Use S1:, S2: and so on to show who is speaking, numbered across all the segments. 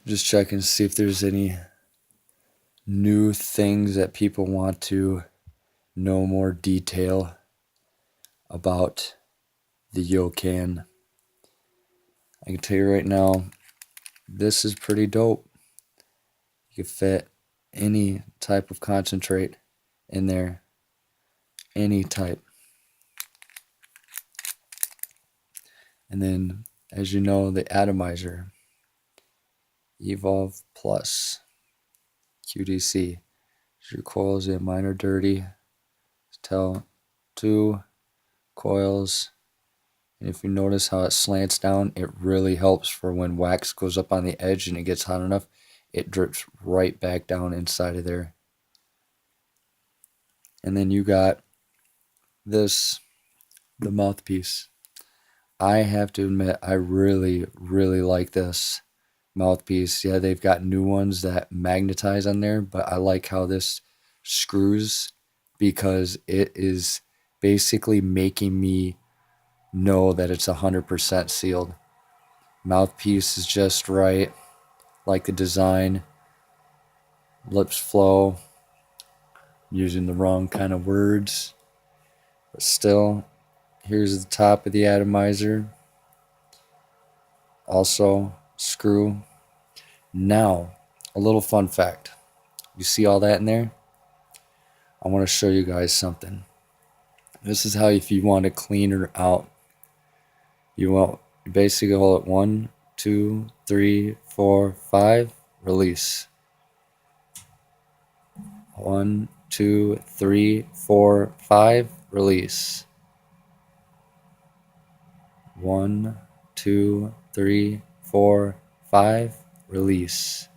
S1: Just checking to see if there's any new things that people want to know more detail about the Yokan. I can tell you right now, this is pretty dope. You can fit any type of concentrate in there, any type. And then, as you know, the atomizer, Evolve Plus QDC. Your coils in mine are dirty. Tell 2 coils. And if you notice how it slants down, it really helps for when wax goes up on the edge and it gets hot enough, it drips right back down inside of there. And then you got this, the mouthpiece. I have to admit, I really, really like this mouthpiece. Yeah, they've got new ones that magnetize on there, but I like how this screws because it is basically making me know that it's 100% sealed. Mouthpiece is just right, like the design. Lips flow, using the wrong kind of words, but still, here's the top of the atomizer. Also, screw. Now, a little fun fact. You see all that in there? I want to show you guys something. This is how, if you want to clean her out, you basically hold it 1, 2, 3, 4, 5, release. 1, 2, 3, 4, 5, release. 1, 2, 3, 4, 5, release.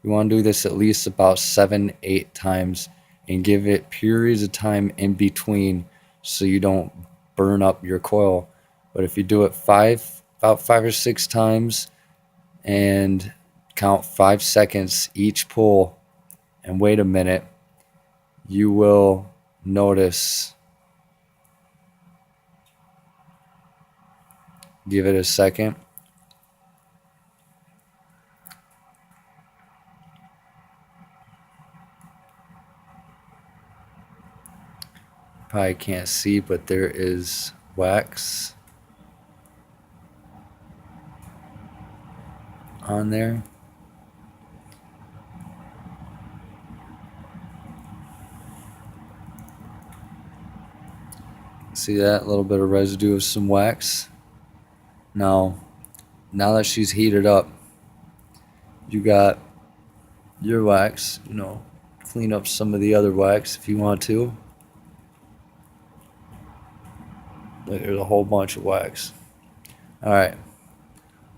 S1: You want to do this at least about 7, 8 times and give it periods of time in between so you don't burn up your coil. But if you do it about 5 or 6 times and count 5 seconds each pull and wait a minute, you will notice. Give it a second. Probably can't see, but there is wax on there. See that? A little bit of residue of some wax. Now that she's heated up, you got your wax, clean up some of the other wax if you want to. There's a whole bunch of wax. Alright.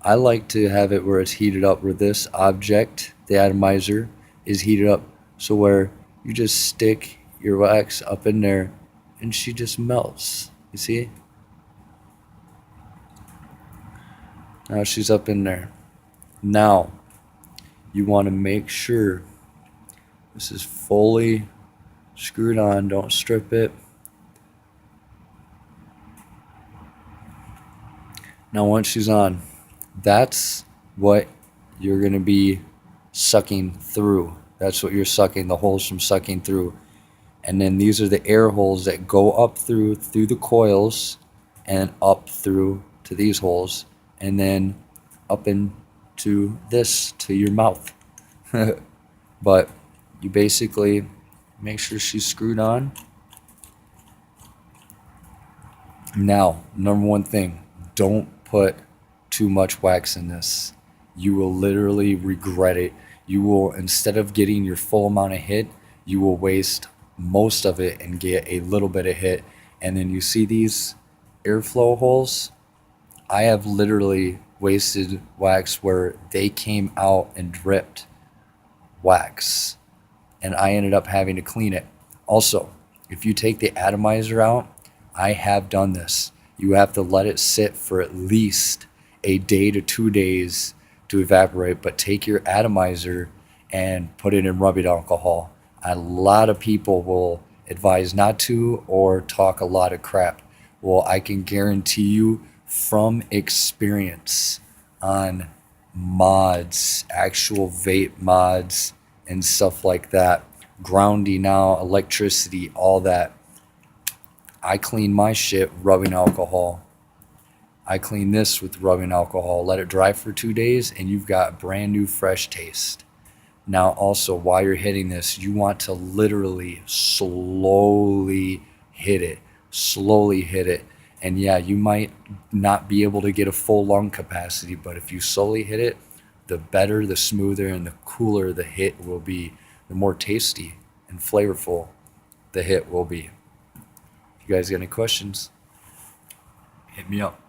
S1: I like to have it where it's heated up, where this object, the atomizer, is heated up. So where you just stick your wax up in there and she just melts. You see? Now she's up in there. Now, you want to make sure this is fully screwed on. Don't strip it. Now once she's on, that's what you're going to be sucking through. That's what you're sucking, the holes from sucking through. And then these are the air holes that go up through the coils and up through to these holes and then up into this, to your mouth. But you basically make sure she's screwed on. Now, number one thing, don't put too much wax in this. You will literally regret it. You will, instead of getting your full amount of hit, you will waste most of it and get a little bit of hit. And then you see these airflow holes? I have literally wasted wax where they came out and dripped wax, and I ended up having to clean it. Also, if you take the atomizer out, I have done this. You have to let it sit for at least a day to 2 days to evaporate, but take your atomizer and put it in rubbing alcohol. A lot of people will advise not to or talk a lot of crap. Well, I can guarantee you from experience on mods, actual vape mods, and stuff like that. Grounding out, electricity, all that. I clean my shit rubbing alcohol. I clean this with rubbing alcohol. Let it dry for 2 days, and you've got brand new, fresh taste. Now, also, while you're hitting this, you want to literally slowly hit it. Slowly hit it. And yeah, you might not be able to get a full lung capacity, but if you slowly hit it, the better, the smoother, and the cooler the hit will be, the more tasty and flavorful the hit will be. If you guys got any questions, hit me up.